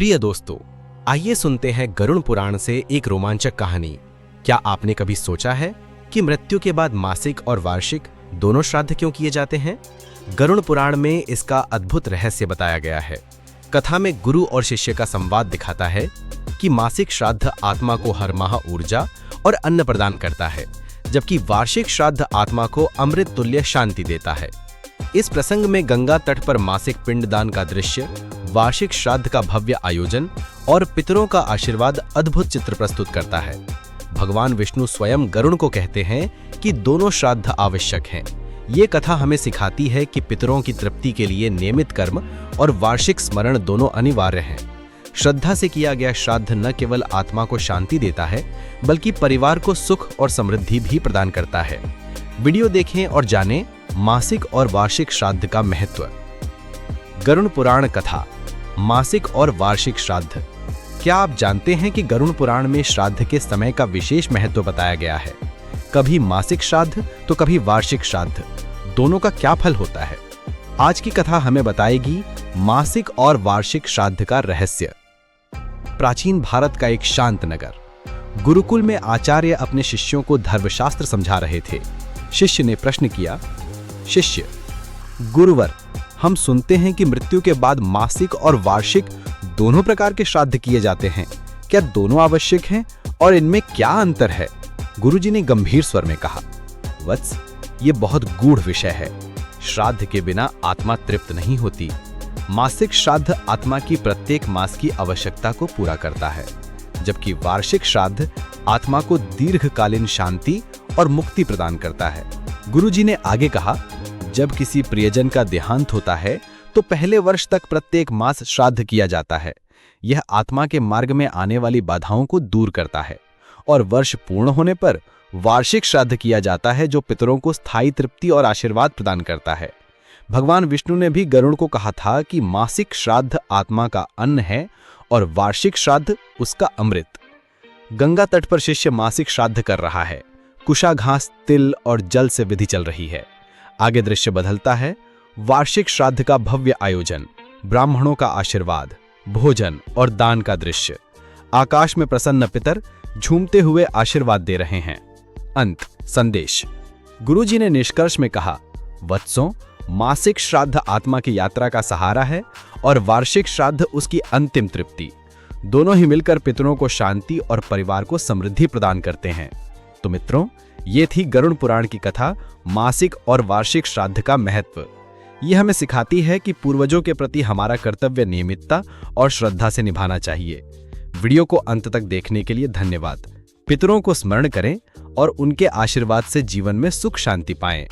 प्रिय दोस्तों, आइए सुनते हैं गरुड़ पुराण से एक रोमांचक कहानी। क्या आपने कभी सोचा है कि मृत्यु के बाद मासिक और वार्षिक दोनों श्राद्ध क्यों किए जाते हैं? गरुड़ पुराण में इसका अद्भुत रहस्य बताया गया है। कथा में गुरु और शिष्य का संवाद दिखाता है कि मासिक श्राद्ध आत्मा को हर माह ऊर्जा और अन्न प्रदान करता है, जबकि वार्षिक श्राद्ध आत्मा को अमृत तुल्य शांति देता है। इस प्रसंग में गंगा तट पर मासिक पिंडदान का दृश्य, वार्षिक श्राद्ध का भव्य आयोजन और पितरों का आशीर्वाद अद्भुत चित्र प्रस्तुत करता है। भगवान विष्णु स्वयं गरुड़ को कहते हैं कि दोनों श्राद्ध आवश्यक हैं। ये कथा हमें सिखाती है कि पितरों की तृप्ति के लिए नियमित कर्म और वार्षिक स्मरण दोनों अनिवार्य हैं। श्रद्धा से किया गया श्राद्ध न केवल आत्मा को शांति देता है, बल्कि परिवार को सुख और समृद्धि भी प्रदान करता है। वीडियो देखें और जानें मासिक और वार्षिक श्राद्ध का महत्व। गरुड़ पुराण कथा, मासिक और वार्षिक श्राद्ध। क्या आप जानते हैं कि गरुड़ पुराण में श्राद्ध के समय का विशेष महत्व बताया गया है? कभी मासिक श्राद्ध तो कभी वार्षिक श्राद्ध, दोनों का क्या फल होता है? आज की कथा हमें बताएगी मासिक और वार्षिक श्राद्ध का रहस्य। प्राचीन भारत का एक शांत नगर। गुरुकुल में आचार्य अपने शिष्यों को धर्मशास्त्र समझा रहे थे। शिष्य ने प्रश्न किया, शिष्य, गुरुवर, हम सुनते हैं कि मृत्यु के बाद मासिक और वार्षिक दोनों प्रकार के श्राद्ध किए जाते हैं। क्या दोनों आवश्यक हैं और इनमें क्या अंतर है? गुरुजी ने गंभीर स्वर में कहा, वत्स, ये बहुत गूढ़ विषय है। श्राद्ध के बिना आत्मा तृप्त नहीं होती। मासिक श्राद्ध आत्मा की प्रत्येक मास की आवश्यकता को पूरा करता है, जबकि वार्षिक श्राद्ध आत्मा को दीर्घकालीन शांति और मुक्ति प्रदान करता है। गुरुजी ने आगे कहा, जब किसी प्रियजन का देहांत होता है तो पहले वर्ष तक प्रत्येक मास श्राद्ध किया जाता है। यह आत्मा के मार्ग में आने वाली बाधाओं को दूर करता है और वर्ष पूर्ण होने पर वार्षिक श्राद्ध किया जाता है, जो पितरों को स्थायी तृप्ति और आशीर्वाद प्रदान करता है। भगवान विष्णु ने भी गरुड़ को कहा था कि मासिक श्राद्ध आत्मा का अन्न है और वार्षिक श्राद्ध उसका अमृत। गंगा तट पर शिष्य मासिक श्राद्ध कर रहा है। कुशा घास, तिल और जल से विधि चल रही है। आगे दृश्य बदलता है। वार्षिक श्राद्ध का भव्य आयोजन, ब्राह्मणों का आशीर्वाद, भोजन और दान का दृश्य। आकाश में प्रसन्न पितर झूमते हुए आशीर्वाद दे रहे हैं। अंत संदेश। गुरुजी ने निष्कर्ष में कहा, वत्सों, मासिक श्राद्ध आत्मा की यात्रा का सहारा है और वार्षिक श्राद्ध उसकी अंतिम तृप्ति। दोनों ही मिलकर पितरों को शांति और परिवार को समृद्धि प्रदान करते हैं। तो मित्रों, ये थी गरुड़ पुराण की कथा, मासिक और वार्षिक श्राद्ध का महत्व। यह हमें सिखाती है कि पूर्वजों के प्रति हमारा कर्तव्य नियमितता और श्रद्धा से निभाना चाहिए। वीडियो को अंत तक देखने के लिए धन्यवाद। पितरों को स्मरण करें और उनके आशीर्वाद से जीवन में सुख शांति पाएं।